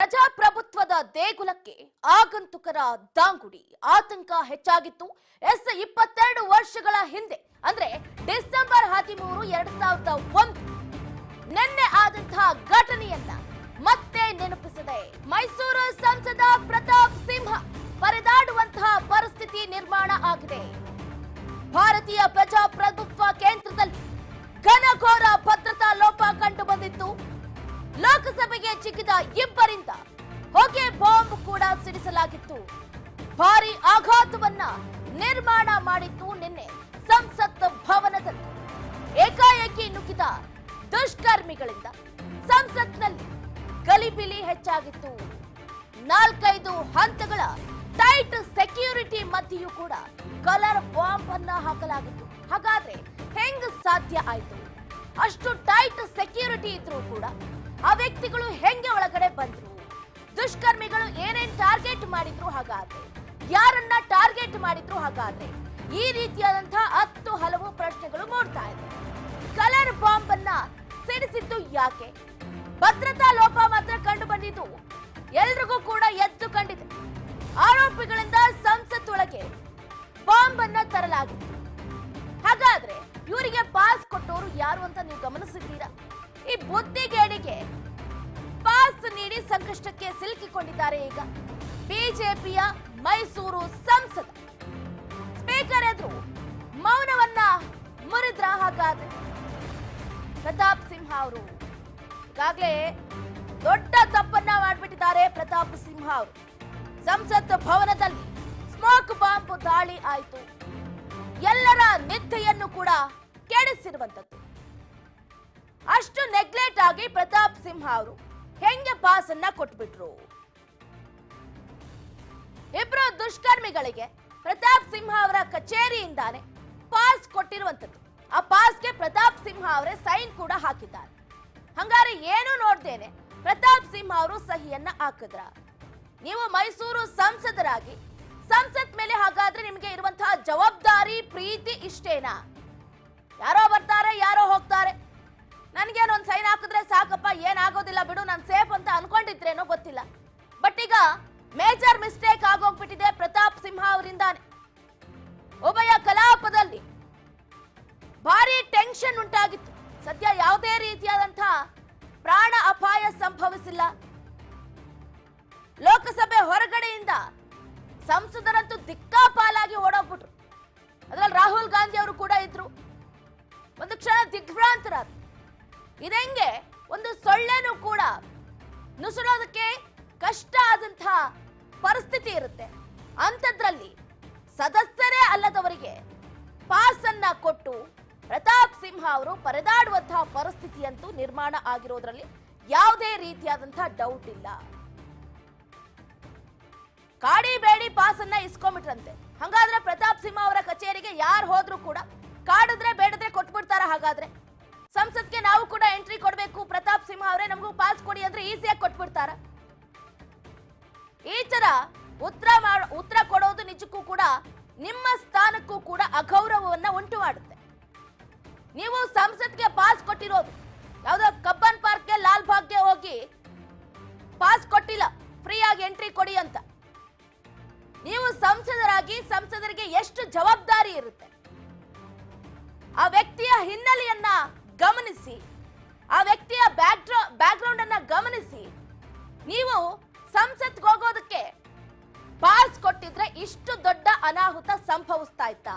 ಪ್ರಜಾಪ್ರಭುತ್ವದ ದೇಗುಲಕ್ಕೆ ಆಗಂತುಕರ ದಾಂಗುಡಿ ಆತಂಕ ಹೆಚ್ಚಾಗಿತ್ತು. 22 ವರ್ಷಗಳ ಹಿಂದೆ ಅಂದ್ರೆ ಡಿಸೆಂಬರ್ 13, 2001 ನಿನ್ನೆ ಆದಂತಹ ಘಟನೆಯನ್ನ ಮತ್ತೆ ನೆನಪಿಸಿದೆ. ಮೈಸೂರು ಸಂಸದ ಪ್ರತಾಪ್ ಸಿಂಹ ಪರದಾಡುವಂತಹ ಪರಿಸ್ಥಿತಿ ನಿರ್ಮಾಣ ಆಗಿದೆ. ಭಾರತೀಯ ಪ್ರಜಾಪ್ರಭುತ್ವ ಕೇಂದ್ರದಲ್ಲಿ ಘನಘೋರ ಭದ್ರತಾ ಲೋಪ ಕಂಡು ಬಂದಿತ್ತು. ಲೋಕಸಭೆಗೆ ಚಿಕ್ಕಿದ ಇಬ್ಬರಿಂದ ಹೊಗೆ ಬಾಂಬ್ ಕೂಡ ಸಿಡಿಸಲಾಗಿತ್ತು. ಭಾರಿ ಆಘಾತವನ್ನ ನಿರ್ಮಾಣ ಮಾಡಿತ್ತು. ನಿನ್ನೆ ಸಂಸತ್ ಭವನದಲ್ಲಿ ಏಕಾಏಕಿ ನುಗ್ಗಿದ ದುಷ್ಕರ್ಮಿಗಳಿಂದ ಸಂಸತ್ನಲ್ಲಿ ಗಲಿಬಿಲಿ ಹೆಚ್ಚಾಗಿತ್ತು. 4-5 ಹಂತಗಳ ಟೈಟ್ ಸೆಕ್ಯೂರಿಟಿ ಮಧ್ಯೆಯೂ ಕೂಡ ಕಲರ್ ಬಾಂಬ್ ಅನ್ನ ಹಾಕಲಾಗಿತ್ತು. ಹಾಗಾದ್ರೆ ಹೆಂಗ್ ಸಾಧ್ಯ ಆಯ್ತು? ಅಷ್ಟು ಟೈಟ್ ಸೆಕ್ಯೂರಿಟಿ ಇದ್ರೂ ಕೂಡ ಆ ವ್ಯಕ್ತಿಗಳು ಹೆಂಗೆ ಒಳಗಡೆ ಬಂದ್ರು? ದುಷ್ಕರ್ಮಿಗಳು ಏನೇನ್ ಟಾರ್ಗೆಟ್ ಮಾಡಿದ್ರು? ಹಾಗಾದ್ರೆ ಯಾರನ್ನ ಟಾರ್ಗೆಟ್ ಮಾಡಿದ್ರು? ಹಾಗಾದ್ರೆ ಈ ರೀತಿಯಾದಂತಹ 10 ಹಲವು ಪ್ರಶ್ನೆಗಳು ಮೂಡ್ತಾ ಇದೆ. ಕಲರ್ ಬಾಂಬ್ ಅನ್ನ ಸಿಡಿಸಿದ್ದು ಯಾಕೆ? ಭದ್ರತಾ ಲೋಪ ಮಾತ್ರ ಕಂಡು ಬಂದಿದ್ದು ಎಲ್ರಿಗೂ ಕೂಡ ಎದ್ದು ಕಂಡಿದೆ. ಆರೋಪಿಗಳಿಂದ ಸಂಸತ್ ಒಳಗೆ ಬಾಂಬ್ ಅನ್ನ ತರಲಾಗಿತ್ತು. ಹಾಗಾದ್ರೆ ಇವರಿಗೆ ಪಾಸ್ ಕೊಟ್ಟವರು ಯಾರು ಅಂತ ನೀವು ಗಮನಿಸಿದ್ದೀರಾ? ಈ ಬುದ್ಧಿಗೇಡಿಗೆ ಪಾಸ್ ನೀಡಿ ಸಂಕಷ್ಟಕ್ಕೆ ಸಿಲುಕಿಕೊಂಡಿದ್ದಾರೆ ಈಗ ಬಿಜೆಪಿಯ ಮೈಸೂರು ಸಂಸದ. ಸ್ಪೀಕರ್ ಎದುರು ಮೌನವನ್ನ ಮುರಿದ್ರ? ಹಾಗಾದ್ರೆ ಪ್ರತಾಪ್ ಸಿಂಹ ಅವರು ಈಗಾಗಲೇ ದೊಡ್ಡ ತಪ್ಪನ್ನ ಮಾಡ್ಬಿಟ್ಟಿದ್ದಾರೆ. ಪ್ರತಾಪ್ ಸಿಂಹ ಅವರು ಸಂಸತ್ ಭವನದಲ್ಲಿ ಸ್ಮೋಕ್ ಬಾಂಬ್ ದಾಳಿ ಆಯಿತು. ಎಲ್ಲರ ನಿದ್ದೆಯನ್ನು ಕೂಡ ಕೆಡಿಸಿರುವಂತದ್ದು. ಅಷ್ಟು ನೆಗ್ಲೆಕ್ಟ್ ಆಗಿ ಪ್ರತಾಪ್ ಸಿಂಹ ಅವರು ಹೆಂಗೆ ಪಾಸ್ ಅನ್ನ ಕೊಟ್ಬಿಟ್ರು? ಇಬ್ರು ದುಷ್ಕರ್ಮಿಗಳಿಗೆ ಪ್ರತಾಪ್ ಸಿಂಹ ಅವರ ಕಚೇರಿಯಿಂದಾನೆ ಪಾಸ್ ಕೊಟ್ಟಿರುವಂತದ್ದು. ಆ ಪಾಸ್ಗೆ ಪ್ರತಾಪ್ ಸಿಂಹ ಅವರೇ ಸೈನ್ ಕೂಡ ಹಾಕಿದ್ದಾರೆ. ಹಂಗಾರೆ ಏನು ನೋಡ್ದೇನೆ ಪ್ರತಾಪ್ ಸಿಂಹ ಅವರು ಸಹಿಯನ್ನ ಹಾಕಿದ್ರ? ನೀವು ಮೈಸೂರು ಸಂಸದರಾಗಿ ಸಂಸತ್ ಮೇಲೆ ಹಾಗಾದ್ರೆ ನಿಮಗೆ ಇರುವಂತಹ ಜವಾಬ್ದಾರಿ ಪ್ರೀತಿ ಇಷ್ಟೇನಾ? ಯಾರೋ ಬರ್ತಾರೆ, ಯಾರೋ ಹೋಗ್ತಾರೆ, ನನ್ಗೇನೊಂದ್ ಸೈನ್ ಹಾಕಿದ್ರೆ ಸಾಕಪ್ಪ, ಏನಾಗೋದಿಲ್ಲ ಬಿಡು, ನಾನು ಸೇಫ್ ಅಂತ ಅನ್ಕೊಂಡಿದ್ರೇನೋ ಗೊತ್ತಿಲ್ಲ. ಬಟ್ ಈಗ ಮೇಜರ್ ಮಿಸ್ಟೇಕ್ ಆಗೋಗ್ಬಿಟ್ಟಿದೆ ಪ್ರತಾಪ್ ಸಿಂಹ ಅವರಿಂದಾನೆ. ಉಭಯ ಕಲಾಪದಲ್ಲಿ ಭಾರಿ ಟೆನ್ಷನ್ ಉಂಟಾಗಿತ್ತು. ಸದ್ಯ ಯಾವುದೇ ರೀತಿಯಾದಂತಹ ಪ್ರಾಣ ಅಪಾಯ ಸಂಭವಿಸಿಲ್ಲ. ಲೋಕಸಭೆ ಹೊರಗಡೆಯಿಂದ ಸಂಸದರಂತೂ ದಿಕ್ಕಾಪಾಲಾಗಿ ಓಡೋಗ್ಬಿಟ್ರು. ಅದ್ರಲ್ಲಿ ರಾಹುಲ್ ಗಾಂಧಿ ಅವರು ಕೂಡ ಇದ್ರು. ಒಂದು ಕ್ಷಣ ದಿಗ್ಭ್ರಾಂತರಾದ್ರು. ಇದೆಂಗೆ ಒಂದು ಸೊಳ್ಳೆನೂ ಕೂಡ ನುಸುಳೋದಕ್ಕೆ ಕಷ್ಟ ಆದಂತಹ ಪರಿಸ್ಥಿತಿ ಇರುತ್ತೆ. ಅಂಥದ್ರಲ್ಲಿ ಸದಸ್ಯರೇ ಅಲ್ಲದವರಿಗೆ ಪಾಸ್ ಅನ್ನ ಕೊಟ್ಟು ಪ್ರತಾಪ್ ಸಿಂಹ ಅವರು ಪರದಾಡುವಂತಹ ಪರಿಸ್ಥಿತಿಯಂತೂ ನಿರ್ಮಾಣ ಆಗಿರೋದ್ರಲ್ಲಿ ಯಾವುದೇ ರೀತಿಯಾದಂತಹ ಡೌಟ್ ಇಲ್ಲ. ಕಾಡಿ ಬೇಡಿ ಪಾಸ್ ಅನ್ನ ಇಸ್ಕೊಂಡ್ಬಿಟ್ರಂತೆ. ಹಂಗಾದ್ರೆ ಪ್ರತಾಪ್ ಸಿಂಹ ಅವರ ಕಚೇರಿಗೆ ಯಾರು ಹೋದ್ರು ಕೂಡ ಕಾಡಿದ್ರೆ ಬೇಡದ್ರೆ ಕೊಟ್ಬಿಡ್ತಾರ? ಹಾಗಾದ್ರೆ ಸಂಸತ್ಗೆ ನಾವು ಕೂಡ ಎಂಟ್ರಿ ಕೊಡ್ಬೇಕು, ಪ್ರತಾಪ್ ಸಿಂಹ ಅವರೇ ನಮಗೂ ಪಾಸ್ ಕೊಡಿ ಅಂದ್ರೆ ಈಸಿಯಾಗಿ ಕೊಟ್ಬಿಡ್ತಾರ? ಈ ತರ ಉತ್ತರ ಕೊಡೋದು ನಿಜಕ್ಕೂ ಕೂಡ ನಿಮ್ಮ ಸ್ಥಾನಕ್ಕೂ ಕೂಡ ಅಗೌರವವನ್ನ ಉಂಟು ಮಾಡುತ್ತೆ. ನೀವು ಸಂಸತ್ಗೆ ಪಾಸ್ ಕೊಟ್ಟಿರೋದು ಯಾವ್ದೋ ಕಬ್ಬನ್ ಪಾರ್ಕ್ಗೆ, ಲಾಲ್ ಬಾಗ್ಗೆ ಹೋಗಿ ಪಾಸ್ ಕೊಟ್ಟಿಲ್ಲ, ಫ್ರೀ ಆಗಿ ಎಂಟ್ರಿ ಕೊಡಿ ಅಂತ. ನೀವು ಸಂಸದರಾಗಿ ಸಂಸದರಿಗೆ ಎಷ್ಟು ಜವಾಬ್ದಾರಿ ಇರುತ್ತೆ? ಆ ವ್ಯಕ್ತಿಯ ಹಿನ್ನೆಲೆಯನ್ನ ಗಮನಿಸಿ, ಆ ವ್ಯಕ್ತಿಯ ಬ್ಯಾಕ್ಗ್ರೌಂಡ್ ಅನ್ನ ಗಮನಿಸಿ ನೀವು ಸಂಸತ್ಗೆ ಹೋಗೋದಕ್ಕೆ ಪಾಸ್ ಕೊಟ್ಟಿದ್ರೆ ಇಷ್ಟು ದೊಡ್ಡ ಅನಾಹುತ ಸಂಭವಿಸ್ತಾ ಇತ್ತಾ?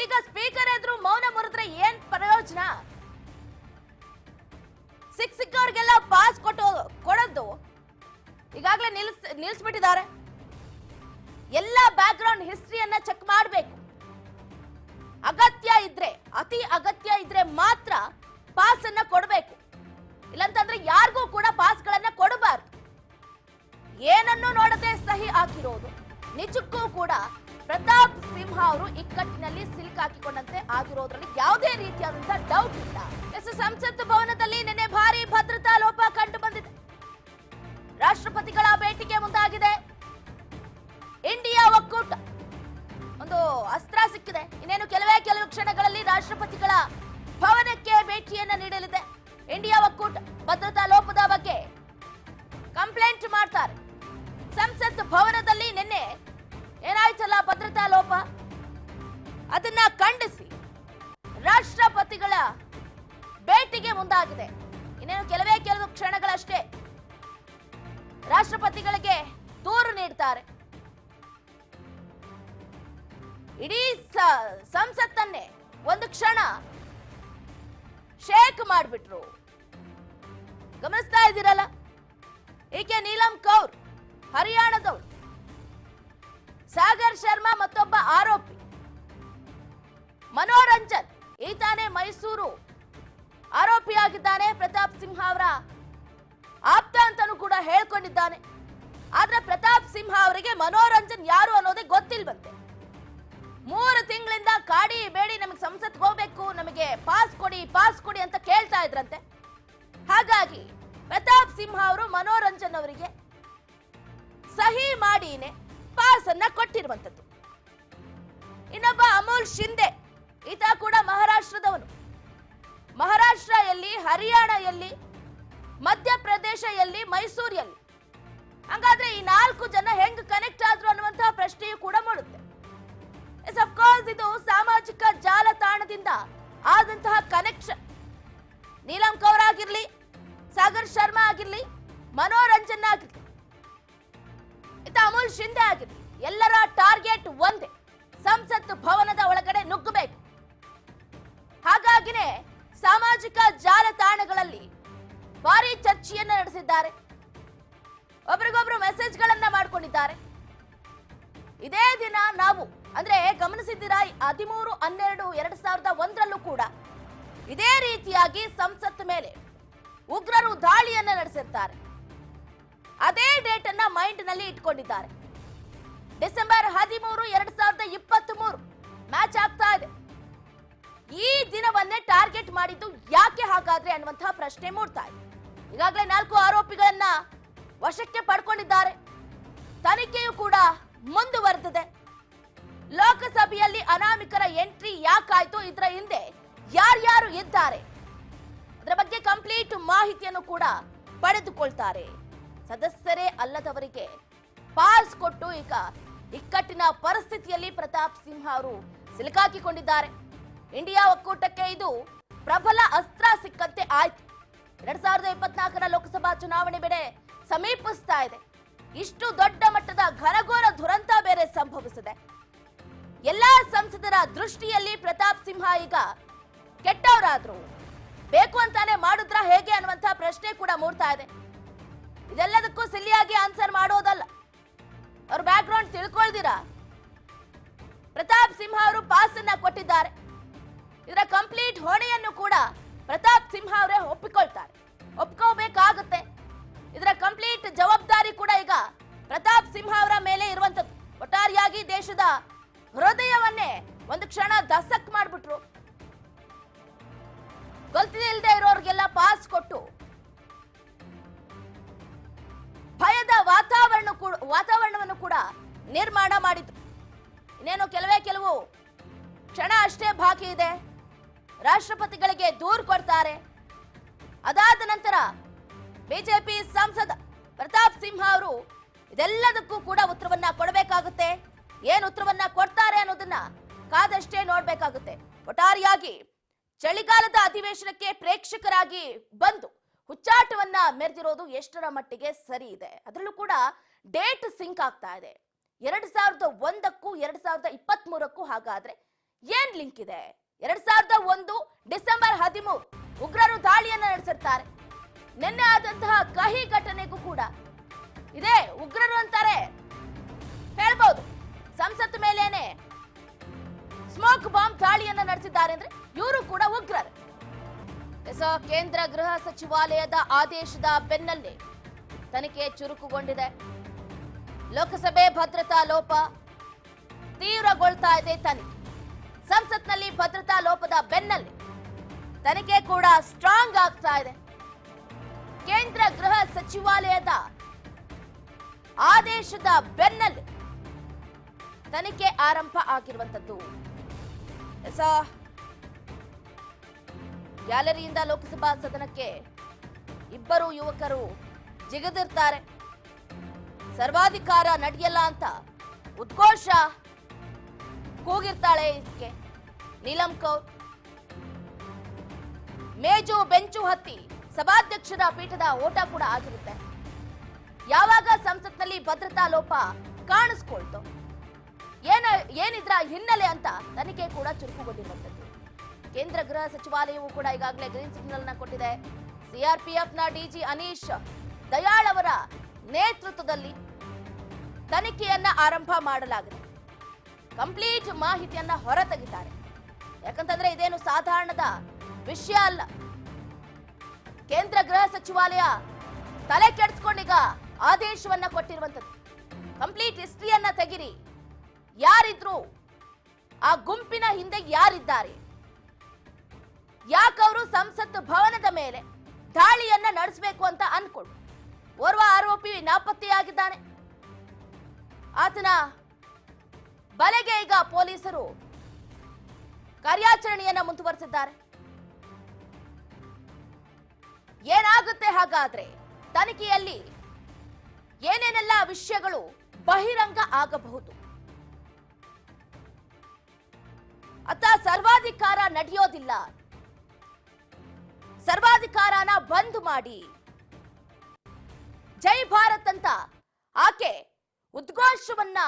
ಈಗ ಸ್ಪೀಕರ್ ಎದುರು ಮೌನ ಮುರಿದ್ರೆ ಏನ್ ಪ್ರಯೋಜನ? ಸಿಕ್ಕವ್ರಿಗೆಲ್ಲ ಪಾಸ್ ಕೊಡೋದು ಈಗಾಗಲೇ ನಿಲ್ಲಿಸ್ಬಿಟ್ಟಿದ್ದಾರೆ. ಎಲ್ಲ ಬ್ಯಾಕ್ಗ್ರೌಂಡ್ ಹಿಸ್ಟ್ರಿಯನ್ನ ಚೆಕ್ ಮಾಡಬೇಕು. ಅಗತ್ಯ ಇದ್ರೆ, ಅತಿ ಅಗತ್ಯ ಇದ್ರೆ ಮಾತ್ರ ಪಾಸ್ ಅನ್ನ ಕೊಡಬೇಕು. ಇಲ್ಲಂತಂದ್ರೆ ಯಾರಿಗೂ ಕೂಡ ಪಾಸ್ಗಳನ್ನ ಕೊಡಬಾರ್ದು. ಏನನ್ನು ನೋಡದೆ ಸಹಿ ಹಾಕಿರೋದು ನಿಜಕ್ಕೂ ಕೂಡ ಪ್ರತಾಪ್ ಸಿಂಹ ಅವರು ಇಕ್ಕಟ್ಟಿನಲ್ಲಿ ಸಿಲುಕಾಕಿಕೊಂಡಂತೆ ಆಗಿರೋದ್ರಲ್ಲಿ ಯಾವುದೇ ರೀತಿಯಾದಂತಹ ಡೌಟ್ ಇಲ್ಲ. ಸಂಸತ್ ಭವನದಲ್ಲಿ ನಿನ್ನೆ ಭಾರಿ ಭದ್ರತಾ ಲೋಪ ಕಂಡು ಬಂದಿದೆ. ರಾಷ್ಟ್ರಪತಿಗಳ ಭೇಟಿಗೆ ಮುಂದಾಗಿದೆ ಇಂಡಿಯಾ ಒಕ್ಕೂಟ. ಒಂದು ಅಸ್ತ್ರ ಸಿಕ್ಕಿದೆ. ಇನ್ನೇನು ಕೆಲವು ಕ್ಷಣಗಳಲ್ಲಿ ರಾಷ್ಟ್ರಪತಿಗಳ ಭವನಕ್ಕೆ ಭೇಟಿಯನ್ನ ನೀಡಲಿದೆ ಇಂಡಿಯಾ ಒಕ್ಕೂಟ. ಭದ್ರತಾ ಲೋಪದ ಬಗ್ಗೆ ಸೈಲೆಂಟ್ ಮಾಡ್ತಾರೆ. ಸಂಸತ್ ಭವನದಲ್ಲಿ ನಿನ್ನೆ ಏನಾಯ್ತಲ್ಲ ಭದ್ರತಾ ಲೋಪ, ಅದನ್ನ ಖಂಡಿಸಿ ರಾಷ್ಟ್ರಪತಿಗಳ ಭೇಟಿಗೆ ಮುಂದಾಗಿದೆ. ಇನ್ನೇನು ಕೆಲವೇ ಕೆಲವು ಕ್ಷಣಗಳಷ್ಟೇ ರಾಷ್ಟ್ರಪತಿಗಳಿಗೆ ದೂರು ನೀಡ್ತಾರೆ. ಇಡೀ ಸಂಸತ್ತನ್ನೇ ಒಂದು ಕ್ಷಣ ಶೇಕ್ ಮಾಡಿಬಿಟ್ರು. ಗಮನಿಸ್ತಾ ಇದ್ದೀರಲ್ಲ, ಈಕೆ ನೀಲಂ ಕೌರ್ ಹರಿಯಾಣದವಳು, ಸಾಗರ್ ಶರ್ಮಾ ಮತ್ತೊಬ್ಬ ಆರೋಪಿ ಮನೋರಂಜನ್ ಈತಾನೇ ಮೈಸೂರು ಆರೋಪಿಯಾಗಿದ್ದಾನೆ. ಪ್ರತಾಪ್ ಸಿಂಹ ಅವರ ಆಪ್ತ ಅಂತಾನೂ ಕೂಡ ಹೇಳ್ಕೊಂಡಿದ್ದಾನೆ. ಆದ್ರೆ ಪ್ರತಾಪ್ ಸಿಂಹ ಅವರಿಗೆ ಮನೋರಂಜನ್ ಯಾರು ಅನ್ನೋದೇ ಗೊತ್ತಿಲ್ವಂತೆ. 3 ತಿಂಗಳಿಂದ ಕಾಡಿ ಬೇಡಿ ನಮಗೆ ಸಂಸತ್ಗೆ ಹೋಗ್ಬೇಕು, ನಮಗೆ ಪಾಸ್ ಕೊಡಿ ಅಂತ ಕೇಳ್ತಾ ಇದ್ರಂತೆ. ಹಾಗಾಗಿ ಪ್ರತಾಪ್ ಸಿಂಹ ಅವರು ಮನೋರಂಜನ್ ಅವರಿಗೆ ಸಹಿ ಮಾಡಿನೇ ಪಾಸ್ ಅನ್ನ ಕೊಟ್ಟಿರುವಂತದ್ದು. ಇನ್ನೊಬ್ಬ ಅಮೂಲ್ ಶಿಂದೆ, ಈತ ಕೂಡ ಮಹಾರಾಷ್ಟ್ರದವನು. ಮಹಾರಾಷ್ಟ್ರ ಎಲ್ಲಿ, ಹರಿಯಾಣ ಎಲ್ಲಿ, ಮಧ್ಯಪ್ರದೇಶ ಎಲ್ಲಿ, ಮೈಸೂರು ಎಲ್ಲಿ? ಹಾಗಾದ್ರೆ ಈ 4 ಜನ ಹೆಂಗ್ ಕನೆಕ್ಟ್ ಆದ್ರು ಅನ್ನುವಂತಹ ಪ್ರಶ್ನೆಯೂ ಕೂಡ ಮೂಡುತ್ತೆ. ಅಫ್ಕೋರ್ಸ್ ಇದು ಸಾಮಾಜಿಕ ಜಾಲತಾಣದಿಂದ ಆದಂತಹ ಕನೆಕ್ಷನ್. ನೀಲಂ ಕೌರ್ ಆಗಿರ್ಲಿ, ಸಾಗರ್ ಶರ್ಮಾ ಆಗಿರ್ಲಿ, ಮನೋರಂಜನ್ ಆಗಿರ್ಲಿ, ಇತ ಅಮೂಲ್ ಶಿಂದೆ ಆಗಿರ್ಲಿ, ಎಲ್ಲರ ಟಾರ್ಗೆಟ್ ಒಂದೇ, ಸಂಸತ್ ಭವನದ ಒಳಗಡೆ ನುಗ್ಗಬೇಕು. ಹಾಗಾಗಿನೇ ಸಾಮಾಜಿಕ ಜಾಲತಾಣಗಳಲ್ಲಿ ಭಾರಿ ಚರ್ಚೆಯನ್ನ ನಡೆಸಿದ್ದಾರೆ. ಒಬ್ರಿಗೊಬ್ರು ಮೆಸೇಜ್ಗಳನ್ನ ಮಾಡ್ಕೊಂಡಿದ್ದಾರೆ. ಇದೇ ದಿನ ನಾವು ಅಂದ್ರೆ ಗಮನಿಸಿದ್ದೀರಾ, 13/12/2001 ಕೂಡ ಇದೇ ರೀತಿಯಾಗಿ ಸಂಸತ್ ಮೇಲೆ ಉಗ್ರರು ದಾಳಿಯನ್ನ ನಡೆಸಿರ್ತಾರೆ. ಅದೇ ಡೇಟ್ ಅನ್ನ ಮೈಂಡ್ ನಲ್ಲಿ ಇಟ್ಕೊಂಡಿದ್ದಾರೆ. ಡಿಸೆಂಬರ್ 13, 2023 ಮ್ಯಾಚ್ ಆಗ್ತಾ ಇದೆ. ಈ ದಿನವನ್ನೇ ಟಾರ್ಗೆಟ್ ಮಾಡಿದ್ದು ಯಾಕೆ ಹಾಗಾದ್ರೆ ಅನ್ನುವಂತಹ ಪ್ರಶ್ನೆ ಮೂಡ್ತಾ ಇದೆ. ಈಗಾಗಲೇ 4 ಆರೋಪಿಗಳನ್ನ ವಶಕ್ಕೆ ಪಡ್ಕೊಂಡಿದ್ದಾರೆ. ತನಿಖೆಯೂ ಕೂಡ ಮುಂದುವರೆದಿದೆ. ಲೋಕಸಭೆಯಲ್ಲಿ ಅನಾಮಿಕರ ಎಂಟ್ರಿ ಯಾಕಾಯ್ತು, ಇದರ ಹಿಂದೆ ಯಾರ್ಯಾರು ಇದ್ದಾರೆ, ಅದರ ಬಗ್ಗೆ ಕಂಪ್ಲೀಟ್ ಮಾಹಿತಿಯನ್ನು ಕೂಡ ಪಡೆದುಕೊಳ್ತಾರೆ. ಸದಸ್ಯರೇ ಅಲ್ಲದವರಿಗೆ ಪಾಸ್ ಕೊಟ್ಟು ಈಗ ಇಕ್ಕಟ್ಟಿನ ಪರಿಸ್ಥಿತಿಯಲ್ಲಿ ಪ್ರತಾಪ್ ಸಿಂಹ ಅವರು ಸಿಲುಕಾಕಿಕೊಂಡಿದ್ದಾರೆ. ಇಂಡಿಯಾ ಒಕ್ಕೂಟಕ್ಕೆ ಇದು ಪ್ರಬಲ ಅಸ್ತ್ರ ಸಿಕ್ಕಂತೆ ಆಯ್ತು. 2024ರ ಲೋಕಸಭಾ ಚುನಾವಣೆ ಬೆಳೆ ಸಮೀಪಿಸ್ತಾ ಇದೆ. ಇಷ್ಟು ದೊಡ್ಡ ಮಟ್ಟದ ಘನಘೋರ ದುರಂತ ಬೇರೆ ಸಂಭವಿಸಿದೆ. ಎಲ್ಲಾ ಸಂಸದರ ದೃಷ್ಟಿಯಲ್ಲಿ ಪ್ರತಾಪ್ ಸಿಂಹ ಈಗ ಕೆಟ್ಟವರಾದ್ರು, ಬೇಕು ಅಂತಾನೆ ಮಾಡಿದ್ರ ಹೇಗೆ ಅನ್ನುವಂತಹ ಪ್ರಶ್ನೆ ಕೂಡ ಮೂಡ್ತಾ ಇದೆ. ಇದೆಲ್ಲದಕ್ಕೂ ಸಿಲ್ಲಿಯಾಗಿ ಆನ್ಸರ್ ಮಾಡೋದಲ್ಲ, ಅವ್ರ ಬ್ಯಾಕ್ ಗ್ರೌಂಡ್ ತಿಳ್ಕೊಳ್ದಿರಾ ಪ್ರತಾಪ್ ಸಿಂಹ ಅವರು ಪಾಸ್ ಅನ್ನ ಕೊಟ್ಟಿದ್ದಾರೆ. ಇದರ ಕಂಪ್ಲೀಟ್ ಹೊಣೆಯನ್ನು ಕೂಡ ಪ್ರತಾಪ್ ಸಿಂಹ ಅವರೇ ಒಪ್ಕೋಬೇಕಾಗುತ್ತೆ. ಇದರ ಕಂಪ್ಲೀಟ್ ಜವಾಬ್ದಾರಿ ಕೂಡ ಈಗ ಪ್ರತಾಪ್ ಸಿಂಹ ಅವರ ಮೇಲೆ ಇರುವಂತದ್ದು. ಒಟ್ಟಾರೆಯಾಗಿ ದೇಶದ ಹೃದಯವನ್ನೇ ಒಂದು ಕ್ಷಣ ದಸಕ್ ಮಾಡ್ಬಿಟ್ರು. ಗೊತ್ತಿಲ್ಲದೆ ಇರೋರಿಗೆಲ್ಲ ಪಾಸ್ ಕೊಟ್ಟು ಭಯದ ವಾತಾವರಣವನ್ನು ಕೂಡ ನಿರ್ಮಾಣ ಮಾಡಿದ್ರು. ಇನ್ನೇನು ಕೆಲವು ಕ್ಷಣ ಅಷ್ಟೇ ಬಾಕಿ ಇದೆ. ರಾಷ್ಟ್ರಪತಿಗಳಿಗೆ ದೂರು ಕೊಡ್ತಾರೆ. ಅದಾದ ನಂತರ ಬಿಜೆಪಿ ಸಂಸದ ಪ್ರತಾಪ್ ಸಿಂಹ ಅವರು ಇದೆಲ್ಲದಕ್ಕೂ ಕೂಡ ಉತ್ತರವನ್ನ ಕೊಡಬೇಕಾಗುತ್ತೆ. ಏನು ಉತ್ತರವನ್ನ ಕೊಡ್ತಾರೆ ಅನ್ನೋದನ್ನ ಕಾದಷ್ಟೇ ನೋಡ್ಬೇಕಾಗುತ್ತೆ. ಒಟ್ಟಾರೆಯಾಗಿ ಚಳಿಗಾಲದ ಅಧಿವೇಶನಕ್ಕೆ ಪ್ರೇಕ್ಷಕರಾಗಿ ಬಂದು ಹುಚ್ಚಾಟವನ್ನ ಮೆರೆದಿರೋದು ಎಷ್ಟರ ಮಟ್ಟಿಗೆ ಸರಿ ಇದೆ. ಅದರಲ್ಲೂ ಕೂಡ ಡೇಟ್ ಸಿಂಕ್ ಆಗ್ತಾ ಇದೆ. 2001ಕ್ಕೂ 2023ಕ್ಕೂ ಹಾಗಾದ್ರೆ ಏನ್ ಲಿಂಕ್ ಇದೆ? 2001 ಡಿಸೆಂಬರ್ 13 ಉಗ್ರರು ದಾಳಿಯನ್ನ ನಡೆಸಿರ್ತಾರೆ. ನಿನ್ನೆ ಆದಂತಹ ಕಹಿ ಘಟನೆಗೂ ಕೂಡ ಇದೇ ಉಗ್ರರು ಅಂತಾರೆ ಹೇಳ್ಬೋದು. ಸಂಸತ್ ಮೇಲೇನೆ ಸ್ಮೋಕ್ ಬಾಂಬ್ ದಾಳಿಯನ್ನ ನಡೆಸಿದ್ದಾರೆ ಅಂದ್ರೆ ಇವರು ಕೂಡ ಉಗ್ರರು. ಕೇಂದ್ರ ಗೃಹ ಸಚಿವಾಲಯದ ಆದೇಶದ ಬೆನ್ನಲ್ಲೇ ತನಿಖೆ ಚುರುಕುಗೊಂಡಿದೆ. ಲೋಕಸಭೆ ಭದ್ರತಾ ಲೋಪ ತೀವ್ರಗೊಳ್ತಾ ಇದೆ ತನಿಖೆ. ಸಂಸತ್ನಲ್ಲಿ ಭದ್ರತಾ ಲೋಪದ ಬೆನ್ನಲ್ಲೇ ತನಿಖೆ ಕೂಡ ಸ್ಟ್ರಾಂಗ್ ಆಗ್ತಾ ಇದೆ. ಕೇಂದ್ರ ಗೃಹ ಸಚಿವಾಲಯದ ಆದೇಶದ ಬೆನ್ನಲ್ಲೇ ತನಿಖೆ ಆರಂಭ ಆಗಿರುವಂತದ್ದು. ಗ್ಯಾಲರಿಯಿಂದ ಲೋಕಸಭಾ ಸದನಕ್ಕೆ ಇಬ್ಬರು ಯುವಕರು ಜಿಗಿದಿರ್ತಾರೆ. ಸರ್ವಾಧಿಕಾರ ನಡೆಯಲ್ಲ ಅಂತ ಉದ್ಘೋಷ ಕೂಗಿರ್ತಾಳೆ ಇದಕ್ಕೆ ನೀಲಂ ಕೌರ್. ಮೇಜು ಬೆಂಚು ಹತ್ತಿ ಸಭಾಧ್ಯಕ್ಷರ ಪೀಠದ ಓಟ ಕೂಡ ಆಗಿರುತ್ತೆ. ಯಾವಾಗ ಸಂಸತ್ನಲ್ಲಿ ಭದ್ರತಾ ಲೋಪ ಕಾಣಿಸ್ಕೊಳ್ತು, ಏನಿದ್ರ ಹಿನ್ನೆಲೆ ಅಂತ ತನಿಖೆ ಕೂಡ ಚುರುಕುಗೊಂಡಿರುವಂತದ್ದು. ಕೇಂದ್ರ ಗೃಹ ಸಚಿವಾಲಯವು ಕೂಡ ಈಗಾಗಲೇ ಗ್ರೀನ್ ಸಿಗ್ನಲ್ ನ ಕೊಟ್ಟಿದೆ. ಸಿಆರ್ಪಿಎಫ್ನ ಡಿಜಿ ಅನೀಶ್ ದಯಾಳ್ ಅವರ ನೇತೃತ್ವದಲ್ಲಿ ತನಿಖೆಯನ್ನ ಆರಂಭ ಮಾಡಲಾಗಿದೆ. ಕಂಪ್ಲೀಟ್ ಮಾಹಿತಿಯನ್ನ ಹೊರತೆಗಿದ್ದಾರೆ. ಯಾಕಂತಂದ್ರೆ ಇದೇನು ಸಾಧಾರಣದ ವಿಷಯ ಅಲ್ಲ. ಕೇಂದ್ರ ಗೃಹ ಸಚಿವಾಲಯ ತಲೆ ಕೆಡಿಸ್ಕೊಂಡೀಗ ಆದೇಶವನ್ನ ಕೊಟ್ಟಿರುವಂತದ್ದು. ಕಂಪ್ಲೀಟ್ ಹಿಸ್ಟ್ರಿಯನ್ನ ತೆಗಿರಿ, ಯಾರಿದ್ರು, ಆ ಗುಂಪಿನ ಹಿಂದೆ ಯಾರಿದ್ದಾರೆ, ಯಾಕವರು ಸಂಸತ್ ಭವನದ ಮೇಲೆ ದಾಳಿಯನ್ನ ನಡೆಸಬೇಕು ಅಂತ ಅನ್ಕೊಂಡು. ಓರ್ವ ಆರೋಪಿ ನಾಪತ್ತೆಯಾಗಿದ್ದಾನೆ. ಆತನ ಬಲೆಗೆ ಈಗ ಪೊಲೀಸರು ಕಾರ್ಯಾಚರಣೆಯನ್ನ ಮುಂದುವರೆಸಿದ್ದಾರೆ. ಏನಾಗುತ್ತೆ ಹಾಗಾದ್ರೆ? ತನಿಖೆಯಲ್ಲಿ ಏನೇನೆಲ್ಲ ವಿಷಯಗಳು ಬಹಿರಂಗ ಆಗಬಹುದು? ಅತ್ತ ಸರ್ವಾಧಿಕಾರ ನಡೆಯೋದಿಲ್ಲ, ಸರ್ವಾಧಿಕಾರನ ಬಂದ್ ಮಾಡಿ, ಜೈ ಭಾರತ್ ಅಂತ ಆಕೆ ಉದ್ಘೋಷವನ್ನ